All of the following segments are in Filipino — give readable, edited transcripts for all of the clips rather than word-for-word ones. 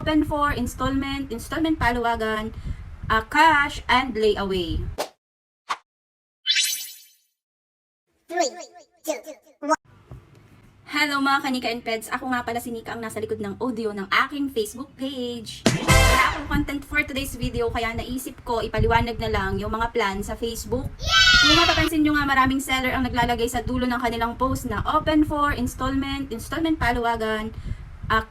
open for installment, installment paluwagan, cash, and layaway. 3, 2, Hello mga kanika and peds, ako nga pala si Nika ang nasa likod ng audio ng aking Facebook page. Wala akong content for today's video kaya naisip ko ipaliwanag na lang yung mga plan sa Facebook. Kung mapapansin nyo nga maraming seller ang naglalagay sa dulo ng kanilang post na open for installment, installment paluwagan,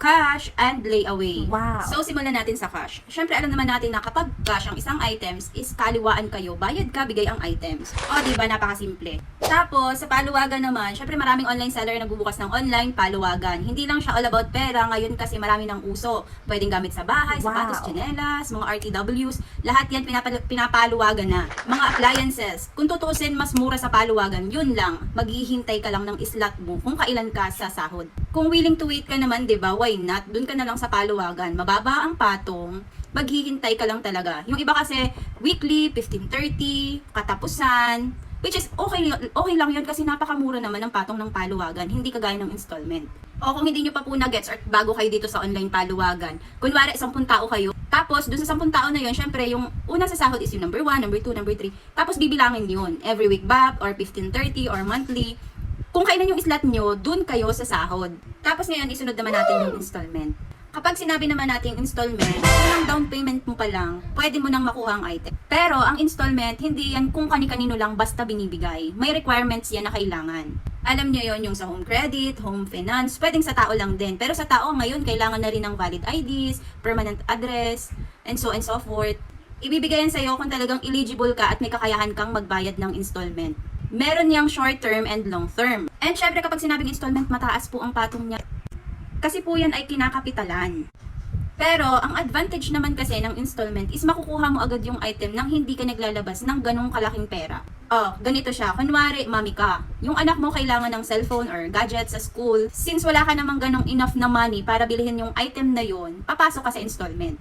cash, and layaway. Wow. So, simulan natin sa cash. Siyempre, alam naman natin na kapag cash ang isang items is kaliwaan kayo, bayad ka, bigay ang items. O, diba, napakasimple. Tapos, sa paluwagan naman, siyempre maraming online seller na nagbubukas ng online paluwagan. Hindi lang siya all about pera, ngayon kasi marami ng uso. Pwedeng gamit sa bahay, sapatos, tsinelas, mga RTWs, lahat yan pinapaluwagan na. Mga appliances, kung tutuusin mas mura sa paluwagan, yun lang, maghihintay ka lang ng slot mo kung kailan ka sa sahod. Kung willing to wait ka naman, diba, why not? Doon ka na lang sa paluwagan. Mababa ang patong, maghihintay ka lang talaga. Yung iba kasi, weekly, 15.30, katapusan, which is okay lang yun kasi napakamura naman ang patong ng paluwagan, hindi kagaya ng installment. O kung hindi nyo pa po na-gets or bago kayo dito sa online paluwagan, kunwari 10 tao kayo, tapos dun sa 10 tao na yun, syempre yung una sa sahod is yung number 1, number 2, number 3, tapos bibilangin yun, every week ba, or 15.30, or monthly. Kung kailan yung slot nyo, dun kayo sa sahod. Tapos ngayon, isunod naman natin yung installment. Kapag sinabi naman natin installment, kung down payment mo pa lang, pwede mo nang makuha ang item. Pero ang installment, hindi yan kung kani-kanino lang basta binibigay. May requirements yan na kailangan. Alam nyo yon yung sa home credit, home finance, pwedeng sa tao lang din. Pero sa tao ngayon, kailangan na rin ng valid IDs, permanent address, and so forth. Ibibigay yan sa'yo kung talagang eligible ka at may kakayahan kang magbayad ng installment. Meron niyang short term and long term. And syempre kapag sinabing installment, mataas po ang patong niya. Kasi po yan ay kinakapitalan. Pero ang advantage naman kasi ng installment is makukuha mo agad yung item nang hindi ka naglalabas ng ganong kalaking pera. Oh, ganito siya. Kunwari, mami ka. Yung anak mo kailangan ng cellphone or gadget sa school. Since wala ka namang ganong enough na money para bilhin yung item na yun, papasok ka sa installment.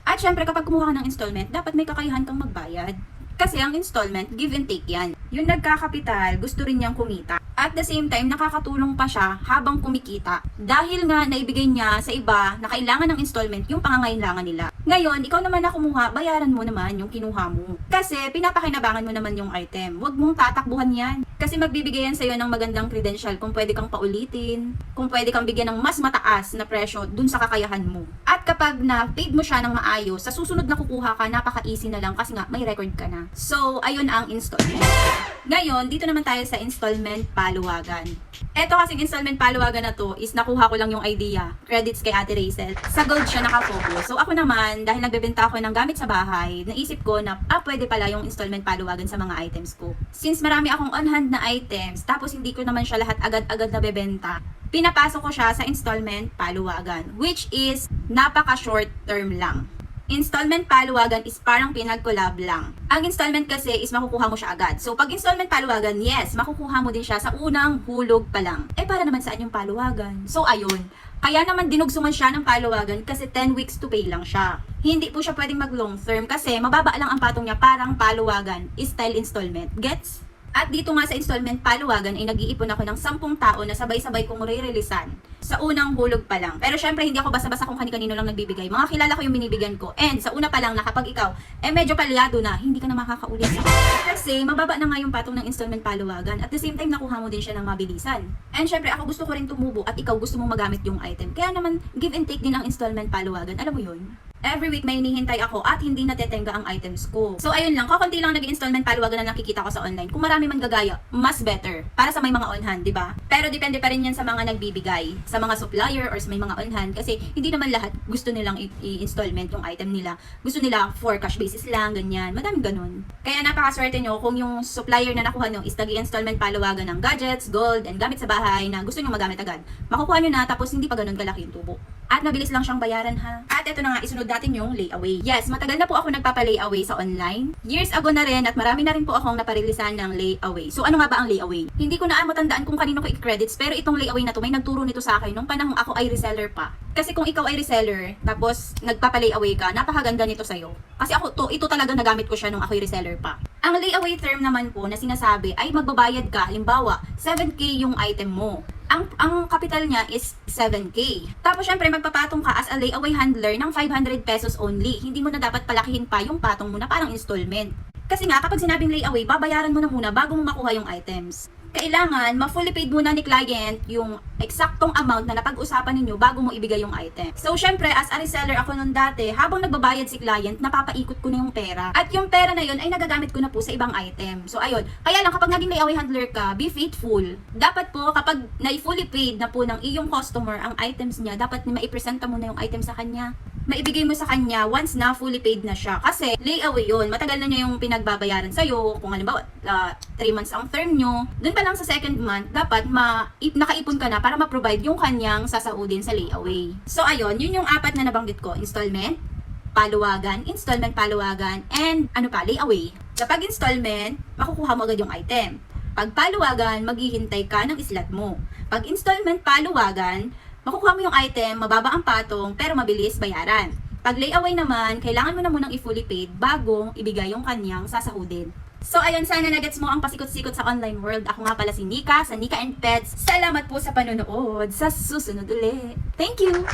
At syempre kapag kumuha ka ng installment, dapat may kakayahan kang magbayad. Kasi ang installment, give and take yan. Yung nagkakapital, gusto rin niyang kumita. At the same time, nakakatulong pa siya habang kumikita. Dahil nga naibigay niya sa iba na kailangan ng installment yung pangangailangan nila. Ngayon, ikaw naman na kumuha, bayaran mo naman yung kinuha mo. Kasi pinapakinabangan mo naman yung item. Huwag mong tatakbuhan yan. Kasi magbibigay yan sa'yo ng magandang credential kung pwede kang paulitin, kung pwede kang bigyan ng mas mataas na presyo dun sa kakayahan mo. At kapag na-paid mo siya ng maayos, sa susunod na kukuha ka, napaka-easy na lang kasi nga may record ka na. So, ayun ang installment. Ngayon, dito naman tayo sa installment paluwagan. Eto kasing installment paluwagan na to is nakuha ko lang yung idea. Credits kay Ate Rachel. Sa gold siya nakafocus. So ako naman, dahil nagbebenta ako ng gamit sa bahay, naisip ko na pwede pala yung installment paluwagan sa mga items ko. Since marami akong on-hand na items, tapos hindi ko naman siya lahat agad-agad na bebenta, pinapasok ko siya sa installment paluwagan, which is napaka-short term lang. Installment paluwagan is parang pinag-collab lang. Ang installment kasi is makukuha mo siya agad. So, pag installment paluwagan, yes, makukuha mo din siya sa unang hulog pa lang. Para naman saan yung paluwagan? So, ayun. Kaya naman dinugsungan siya ng paluwagan kasi 10 weeks to pay lang siya. Hindi po siya pwedeng mag-long term kasi mababa lang ang patong niya, parang paluwagan, style installment. Gets? At dito nga sa installment paluwagan ay nag-iipon ako ng 10 tao na sabay-sabay kong re-releasean sa unang hulog pa lang. Pero syempre hindi ako basta-basta kung kani-kanino lang nagbibigay. Mga kilala ko yung binibigyan ko. And sa una pa lang na kapag ikaw medyo palyado na, hindi ka na makakaulit. Kasi mababa na nga yung patong ng installment paluwagan. At the same time nakuha mo din siya ng mabilisan. And syempre ako gusto ko rin tumubo at ikaw gusto mong magamit yung item. Kaya naman give and take din ang installment paluwagan. Alam mo yun? Every week may hinihintay ako at hindi natetenga ang items ko. So ayun lang, kakunti lang nag-installment paluwagan na nakikita ko sa online. Kung marami man gagaya, mas better. Para sa may mga on-hand, di ba? Pero depende pa rin yan sa mga nagbibigay, sa mga supplier or sa may mga on-hand. Kasi hindi naman lahat gusto nilang i-installment yung item nila. Gusto nila for cash basis lang, ganyan. Madaming ganun. Kaya napakaswerte nyo kung yung supplier na nakuha nyo is nag-installment paluwagan ng gadgets, gold, and gamit sa bahay na gusto nyo magamit agad. Makukuha nyo na tapos hindi pa ganun kalaki yung tubo. At mabilis lang siyang bayaran ha. At ito na nga, isunod natin yung layaway. Yes, matagal na po ako nagpapa-layaway sa online. Years ago na rin at marami na rin po akong naparilisan ng layaway. So ano nga ba ang layaway? Hindi ko na matandaan kung kanino ko i-credits pero itong layaway na to may nagturo nito sa akin nung panahong ako ay reseller pa. Kasi kung ikaw ay reseller tapos nagpapa-layaway ka, napakaganda nito sa'yo. Kasi ito talaga nagamit ko siya nung ako ay reseller pa. Ang layaway term naman po na sinasabi ay magbabayad ka, halimbawa 7K yung item mo. Ang capital niya is 7K. Tapos syempre magpapatong ka as a layaway handler ng 500 pesos only. Hindi mo na dapat palakihin pa yung patong mo na parang installment. Kasi nga kapag sinabing layaway, babayaran mo na muna bago mo makuha yung items. Kailangan ma-fully paid muna ni client yung eksaktong amount na napag-usapan ninyo bago mo ibigay yung item. So, syempre, as a reseller ako nung dati, habang nagbabayad si client, napapaikot ko na yung pera. At yung pera na yun ay nagagamit ko na po sa ibang item. So, ayun. Kaya lang, kapag naging layaway handler ka, be faithful. Dapat po, kapag na-fully paid na po ng iyong customer ang items niya, dapat maipresenta mo na yung item sa kanya. Maibigay mo sa kanya once na fully paid na siya. Kasi, layaway yun. Matagal na niya yung pinagbabayaran sa'yo. Kung halimbawa, 3 months ang term nyo. Doon pa lang sa second month, dapat nakaipon ka na para ma-provide yung kanyang sasahudin sa layaway. So, ayun. Yun yung 4 na nabanggit ko. Installment, paluwagan, and layaway. Kapag installment, makukuha mo agad yung item. Pag paluwagan, maghihintay ka ng slot mo. Pag installment paluwagan, makukuha mo yung item, mababa ang patong, pero mabilis bayaran. Pag layaway naman, kailangan mo na munang i-fully paid bago ibigay yung kanyang sasahudin. So ayun, sana nagets mo ang pasikot-sikot sa online world. Ako nga pala si Nika, sa Nika and Pets. Salamat po sa panonood. Sa susunod ulit. Thank you!